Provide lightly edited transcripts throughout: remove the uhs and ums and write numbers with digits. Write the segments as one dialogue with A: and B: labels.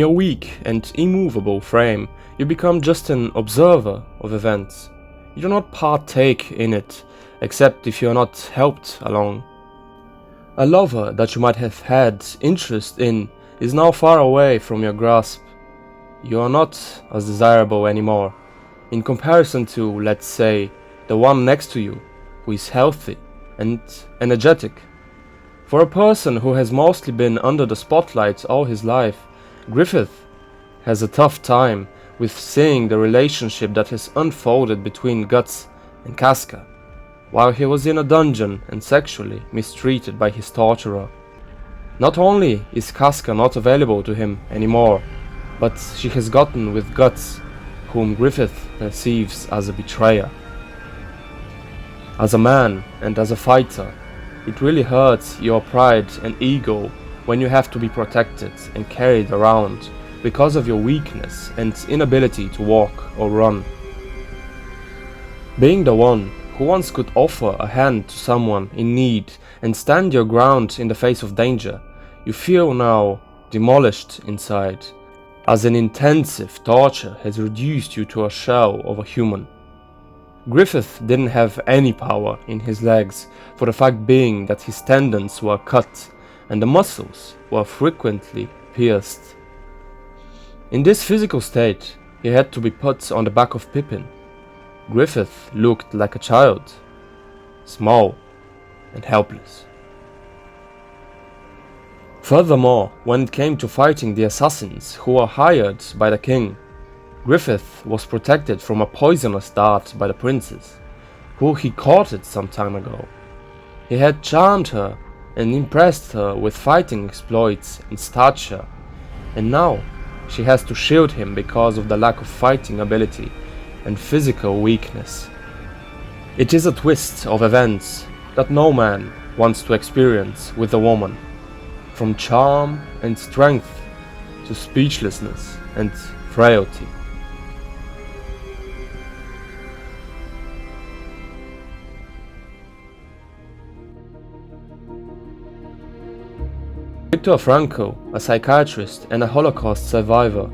A: your weak and immovable frame, you become just an observer of events. You do not partake in it, except if you are not helped along. A lover that you might have had interest in is now far away from your grasp. You are not as desirable anymore, in comparison to, let's say, the one next to you, who is healthy and energetic. For a person who has mostly been under the spotlight all his life, Griffith has a tough time with seeing the relationship that has unfolded between Guts and Casca, while he was in a dungeon and sexually mistreated by his torturer. Not only is Casca not available to him anymore, but she has gotten with Guts, whom Griffith perceives as a betrayer. As a man and as a fighter, it really hurts your pride and ego when you have to be protected and carried around because of your weakness and inability to walk or run. Being the one who once could offer a hand to someone in need and stand your ground in the face of danger, you feel now demolished inside, as an intensive torture has reduced you to a shell of a human. Griffith didn't have any power in his legs, for the fact being that his tendons were cut and the muscles were frequently pierced. In this physical state, he had to be put on the back of Pippin. Griffith looked like a child, small and helpless. Furthermore, when it came to fighting the assassins who were hired by the king, Griffith was protected from a poisonous dart by the princess, who he courted some time ago. He had charmed her and impressed her with fighting exploits and stature, and now she has to shield him because of the lack of fighting ability and physical weakness. It is a twist of events that no man wants to experience with a woman, from charm and strength to speechlessness and frailty. Viktor Frankl, a psychiatrist and a Holocaust survivor,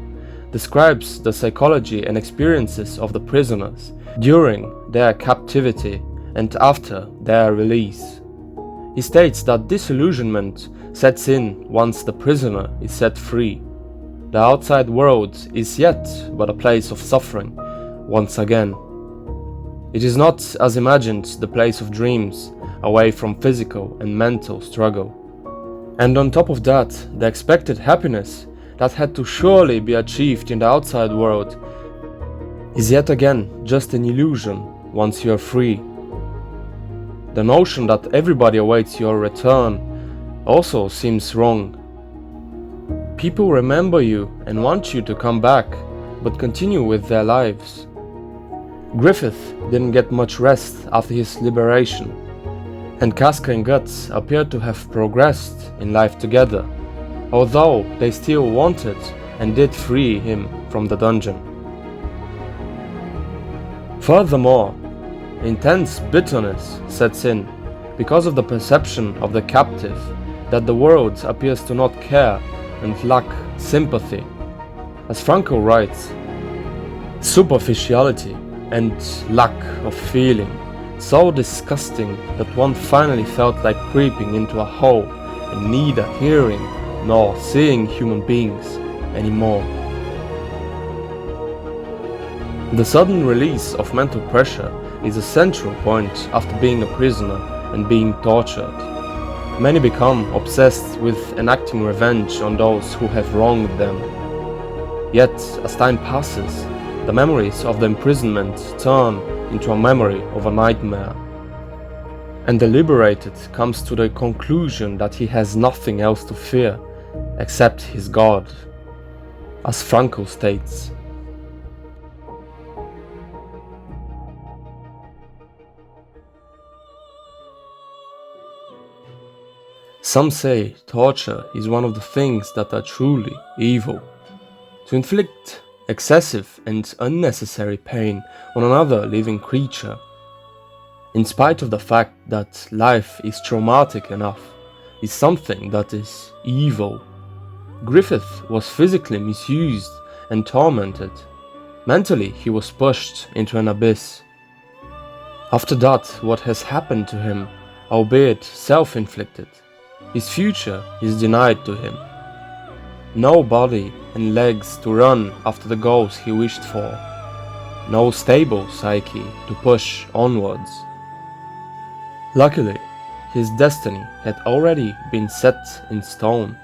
A: describes the psychology and experiences of the prisoners during their captivity and after their release. He states that disillusionment sets in once the prisoner is set free. The outside world is yet but a place of suffering once again. It is not, as imagined, the place of dreams, away from physical and mental struggle. And on top of that, the expected happiness that had to surely be achieved in the outside world is yet again just an illusion once you are free. The notion that everybody awaits your return also seems wrong. People remember you and want you to come back, but continue with their lives. Griffith didn't get much rest after his liberation, and Casca and Guts appeared to have progressed in life together, although they still wanted and did free him from the dungeon. Furthermore, intense bitterness sets in because of the perception of the captive that the world appears to not care and lack sympathy. As Frankl writes, superficiality and lack of feeling so disgusting that one finally felt like creeping into a hole and neither hearing nor seeing human beings anymore. The sudden release of mental pressure is a central point after being a prisoner and being tortured. Many become obsessed with enacting revenge on those who have wronged them. Yet, as time passes, the memories of the imprisonment turn into a memory of a nightmare. And the liberated comes to the conclusion that he has nothing else to fear except his God, as Frankl states. Some say torture is one of the things that are truly evil. To inflict excessive and unnecessary pain on another living creature, in spite of the fact that life is traumatic enough, is something that is evil. Griffith was physically misused and tormented. Mentally, he was pushed into an abyss. After that, what has happened to him, albeit self-inflicted, his future is denied to him. No body and legs to run after the goals he wished for. No stable psyche to push onwards. Luckily, his destiny had already been set in stone.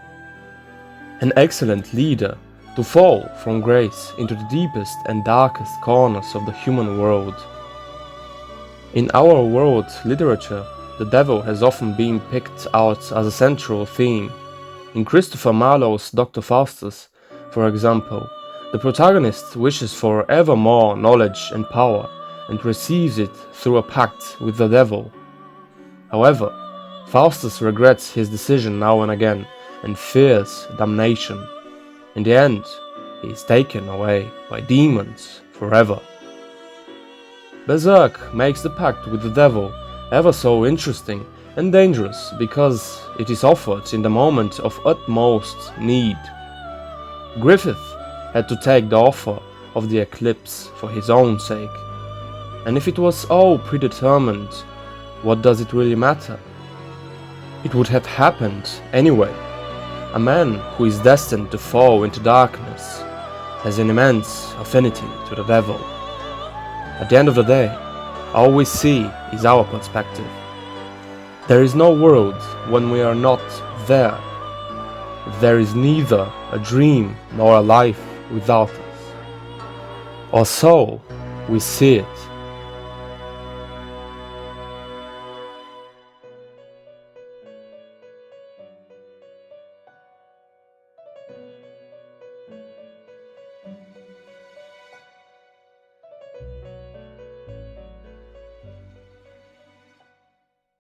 A: An excellent leader to fall from grace into the deepest and darkest corners of the human world. In our world literature, the devil has often been picked out as a central theme. In Christopher Marlowe's Dr. Faustus, for example, the protagonist wishes for ever more knowledge and power and receives it through a pact with the devil. However, Faustus regrets his decision now and again and fears damnation. In the end, he is taken away by demons forever. Berserk makes the pact with the devil ever so interesting and dangerous because it is offered in the moment of utmost need. Griffith had to take the offer of the eclipse for his own sake. And if it was all predetermined, what does it really matter? It would have happened anyway. A man who is destined to fall into darkness has an immense affinity to the devil. At the end of the day, all we see is our perspective. There is no world when we are not there. There is neither a dream nor a life without us. Or so we see it.